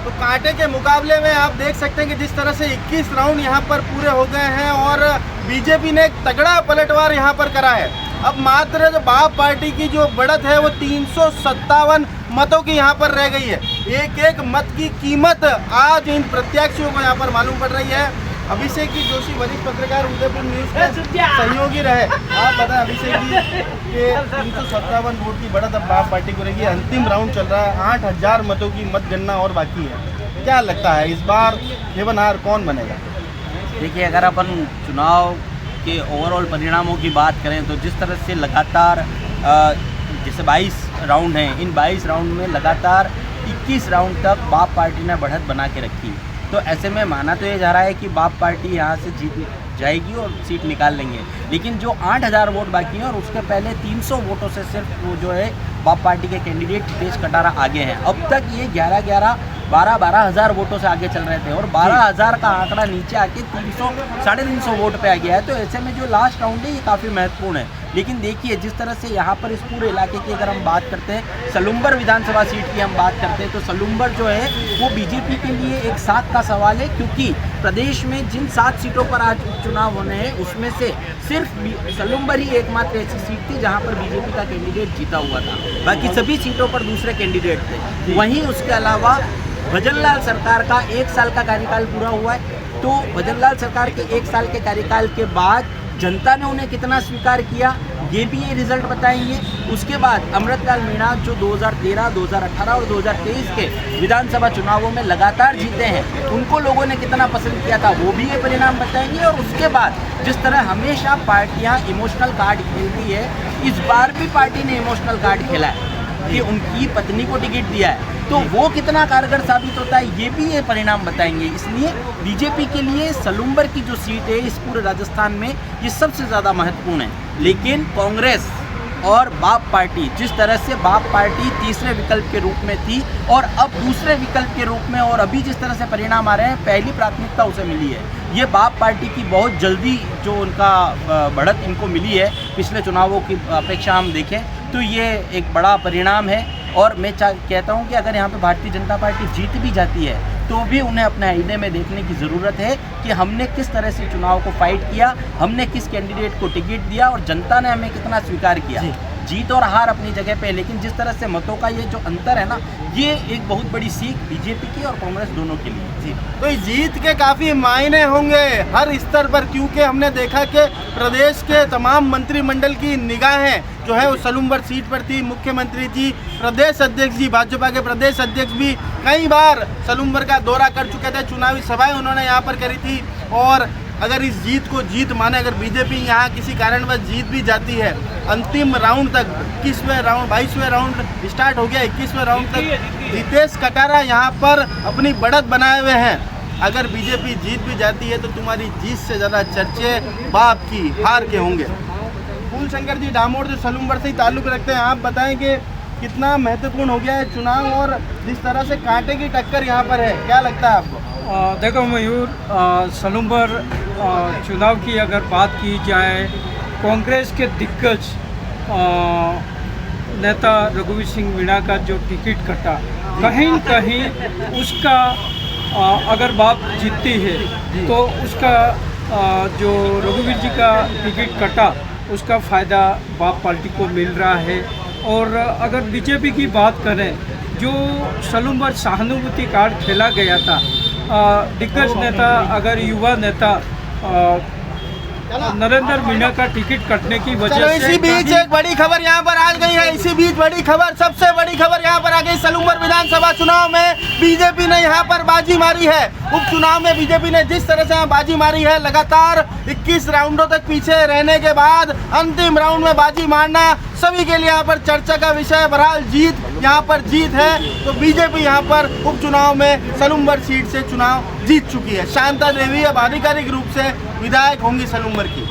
तो कांटे के मुकाबले में आप देख सकते हैं कि जिस तरह से 21 राउंड यहाँ पर पूरे हो गए हैं और बीजेपी ने एक तगड़ा पलटवार यहाँ पर करा है। अब मात्र जो बाप पार्टी की जो बढ़त है वो 357 मतों की यहाँ पर रह गई है। एक एक मत की कीमत आज इन प्रत्याशियों को यहाँ पर मालूम पड़ रही है। अभिषेक की जोशी वरिष्ठ पत्रकार उदयपुर न्यूज के सहयोगी रहे। आप बताएं अभिषेक जी के 357 वोट की बढ़त अब बाप पार्टी को रहेगी। अंतिम राउंड चल रहा है, 8000 मतों की मतगणना और बाकी है। क्या लगता है इस बार हेवनहार कौन बनेगा? देखिए, अगर अपन चुनाव के ओवरऑल परिणामों की बात करें तो जिस तरह से लगातार जैसे 22 राउंड हैं, इन 22 राउंड में लगातार 21 राउंड तक बाप पार्टी ने बढ़त बना के रखी। तो ऐसे में माना तो ये जा रहा है कि बाप पार्टी यहाँ से जीत जाएगी और सीट निकाल लेंगे। लेकिन जो 8000 वोट बाकी हैं और उसके पहले 300 वोटों से सिर्फ वो जो है बाप पार्टी के कैंडिडेट हितेश कटारा आगे हैं। अब तक ये 12 हज़ार वोटों से आगे चल रहे थे और 12,000 का आंकड़ा नीचे आके 300-350 वोट पे आ गया है। तो ऐसे में जो लास्ट राउंड है ये काफ़ी महत्वपूर्ण है। लेकिन देखिए, जिस तरह से यहाँ पर इस पूरे इलाके की अगर हम बात करते हैं, सलुम्बर विधानसभा सीट की हम बात करते हैं, तो सलुम्बर जो है वो बीजेपी के लिए एक साथ का सवाल है, क्योंकि प्रदेश में जिन 7 सीटों पर आज उपचुनाव होने हैं उसमें से सिर्फ सलुम्बर ही एकमात्र ऐसी सीट थी जहाँ पर बीजेपी का कैंडिडेट जीता हुआ था। बाकी सभी सीटों पर दूसरे कैंडिडेट थे। वहीं उसके अलावा भजनलाल सरकार का 1 साल का कार्यकाल पूरा हुआ है। तो भजनलाल सरकार के 1 साल के कार्यकाल के बाद जनता ने उन्हें कितना स्वीकार किया, ये भी ये रिजल्ट बताएंगे। उसके बाद अमृतलाल मीणा जो 2013, 2018 और 2023 के विधानसभा चुनावों में लगातार जीते हैं, उनको लोगों ने कितना पसंद किया था, वो भी ये परिणाम बताएंगे। और उसके बाद जिस तरह हमेशा पार्टियां इमोशनल कार्ड खेलती है, इस बार भी पार्टी ने इमोशनल कार्ड खेला है कि उनकी पत्नी को टिकट दिया है, तो वो कितना कारगर साबित होता है, ये भी ये परिणाम बताएंगे। इसलिए बीजेपी के लिए सलुम्बर की जो सीट है इस पूरे राजस्थान में ये सबसे ज़्यादा महत्वपूर्ण है। लेकिन कांग्रेस और बाप पार्टी, जिस तरह से बाप पार्टी तीसरे विकल्प के रूप में थी और अब दूसरे विकल्प के रूप में, और अभी जिस तरह से परिणाम आ रहे हैं, पहली प्राथमिकता उसे मिली है। ये बाप पार्टी की बहुत जल्दी जो उनका बढ़त इनको मिली है पिछले चुनावों की अपेक्षा हम देखें तो ये एक बड़ा परिणाम है। और मैं कहता हूँ कि अगर यहाँ पे भारतीय जनता पार्टी जीत भी जाती है तो भी उन्हें अपने आईने में देखने की ज़रूरत है कि हमने किस तरह से चुनाव को फाइट किया, हमने किस कैंडिडेट को टिकट दिया और जनता ने हमें कितना स्वीकार किया। जीत और हार अपनी जगह पे, लेकिन जिस तरह से मतों का ये जो अंतर है ना, ये एक बहुत बड़ी सीख बीजेपी की और कांग्रेस दोनों के लिए। जी, तो इस जीत के काफ़ी मायने होंगे हर स्तर पर, क्योंकि हमने देखा कि प्रदेश के तमाम मंत्रिमंडल की निगाहें जो है वो सलुम्बर सीट पर थी। मुख्यमंत्री जी, प्रदेश अध्यक्ष जी, भाजपा के प्रदेश अध्यक्ष भी कई बार सलुम्बर का दौरा कर चुके थे, चुनावी सभाएं उन्होंने यहाँ पर करी थी। और अगर इस जीत को जीत माने, अगर बीजेपी यहाँ किसी कारणवश जीत भी जाती है, अंतिम राउंड तक 21वें राउंड 22वें राउंड स्टार्ट हो गया, 21वें राउंड तक हितेश कटारा यहाँ पर अपनी बढ़त बनाए हुए हैं। अगर बीजेपी जीत भी जाती है तो तुम्हारी जीत से ज़्यादा चर्चे बाप की हार के होंगे। फूलशंकर जी डामोर जो सलुम्बर से ही ताल्लुक़ रखते हैं, आप बताएं कि कितना महत्वपूर्ण हो गया है चुनाव और जिस तरह से कांटे की टक्कर यहाँ पर है, क्या लगता है आपको? देखो मयूर, सलुम्बर चुनाव की अगर बात की जाए, कांग्रेस के दिग्गज नेता रघुवीर सिंह मीणा का जो टिकट कटा, कहीं न कहीं उसका अगर बात जीतती है तो उसका जो रघुवीर जी का टिकट कटा उसका फ़ायदा बाप पार्टी को मिल रहा है। और अगर बीजेपी की बात करें, जो सलुम्बर सहानुभूति कार्ड खेला गया था, दिग्गज नेता अगर युवा नेता नरेंद्र मीणा का टिकट कटने की वजह से, इसी बीच एक बड़ी खबर यहाँ पर आ गई है। इसी बीच बड़ी खबर, सबसे बड़ी खबर यहाँ पर आ गई। सलुम्बर विधानसभा चुनाव में बीजेपी ने यहाँ पर बाजी मारी है। उपचुनाव में बीजेपी ने जिस तरह से यहाँ बाजी मारी है, लगातार 21 राउंडों तक पीछे रहने के बाद अंतिम राउंड में बाजी मारना सभी के लिए यहाँ पर चर्चा का विषय है। बहरहाल जीत यहाँ पर जीत है, तो बीजेपी यहाँ पर उपचुनाव में सलुम्बर सीट से चुनाव जीत चुकी है। शांता देवी अब आधिकारिक रूप से विधायक होंगी सलुम्बर की।